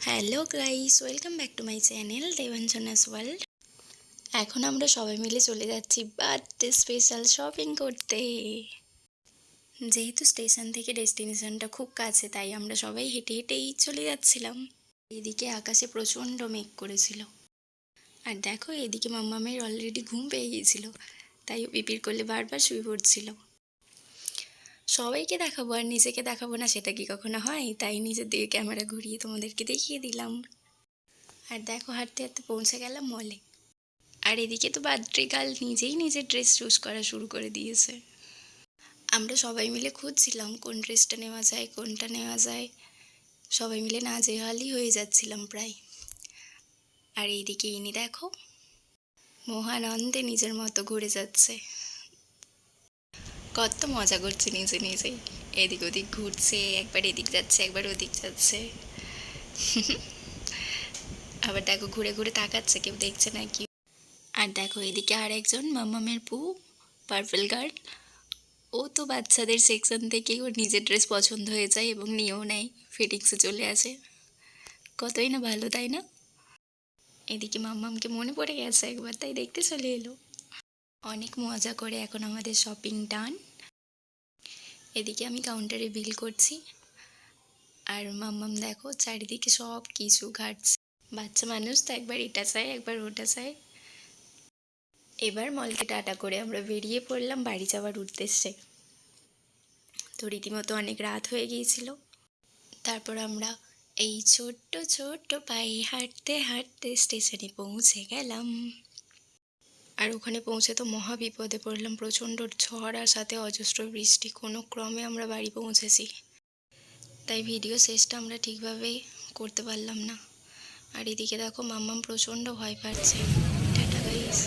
Hello guys, welcome back to my channel Debanjana's world. এখন আমরা সবাই মিলে চলে যাচ্ছি বার্থডে স্পেশাল শপিং করতে। যেহেতু স্টেশন থেকে ডেস্টিনেশনটা খুব কাছে, তাই আমরা সবাই হেঁটে হেঁটেই চলে যাচ্ছিলাম। এদিকে আকাশে প্রচণ্ড মেঘ করেছিল, আর দেখো এদিকে মাম্মামের অলরেডি ঘুম পেয়ে গিয়েছিল, তাই ও পিপির করলে বারবার শুয়ে পড়ছিল। সবাইকে দেখাবো আর নিজেকে দেখাবো না, সেটা কি কখনো হয়? তাই নিজের দিকে ক্যামেরা ঘুরিয়ে তোমাদেরকে দেখিয়ে দিলাম। আর দেখো হাঁটতে হাঁটতে পৌঁছে গেলাম মলে। আর এদিকে তো বার্থডে গার্ল নিজেই নিজের ড্রেস চুজ করা শুরু করে দিয়েছে। আমরা সবাই মিলে খুঁজছিলাম কোন ড্রেসটা নেওয়া যায়, কোনটা নেওয়া যায়। সবাই মিলে নাজেহালই হয়ে যাচ্ছিলাম প্রায়। আর এইদিকে ইনি দেখো মহানন্দে নিজের মতো ঘুরে যাচ্ছে, কত মজা করছে নিজে নিজেই। এদিক ওদিক ঘুরছে, একবার এদিক যাচ্ছে একবার ওদিক যাচ্ছে। আবার দেখো ঘুরে ঘুরে তাকাচ্ছে, কেউ দেখছে নাকি। আর দেখো এদিকে আর একজন মাম্মামের পু, পার্পল গার্ল। ও তো বাচ্চাদের সেকশন থেকেই ওর নিজের ড্রেস পছন্দ হয়ে যায় এবং নিয়েও নেয়, ফিটিংসে চলে আসে। কতই না ভালো, তাই না? এদিকে মাম্মামকে মনে পড়ে গেছে একবার, তাই দেখতে চলে এলো। অনেক মজা করে এখন আমাদের শপিং ডান। এদিকে আমি কাউন্টারে বিল করছি, আর মাম্মাম দেখো চারিদিকে সব কিছু ঘাটছে। বাচ্চা মানুষ তো একবার এটা চায় একবার ওটা চায়। এবার মলকে টাটা করে আমরা বেরিয়ে পড়লাম বাড়ি যাওয়ার উদ্দেশ্যে। তো রীতিমতো অনেক রাত হয়ে গিয়েছিল। তারপর আমরা এই ছোট্ট ছোট্ট পায়ে হাঁটতে হাঁটতে স্টেশনে পৌঁছে গেলাম। আর ওখানে পৌঁছে তো মহা বিপদে পড়লাম, প্রচণ্ড ঝড় আর সাথে অজস্র বৃষ্টি। কোনো ক্রমে আমরা বাড়ি পৌঁছেছি, তাই ভিডিও শেষটা আমরা ঠিকভাবে করতে পারলাম না। আর এদিকে দেখো মাম্মাম প্রচণ্ড ভয় পাচ্ছে। Tata guys.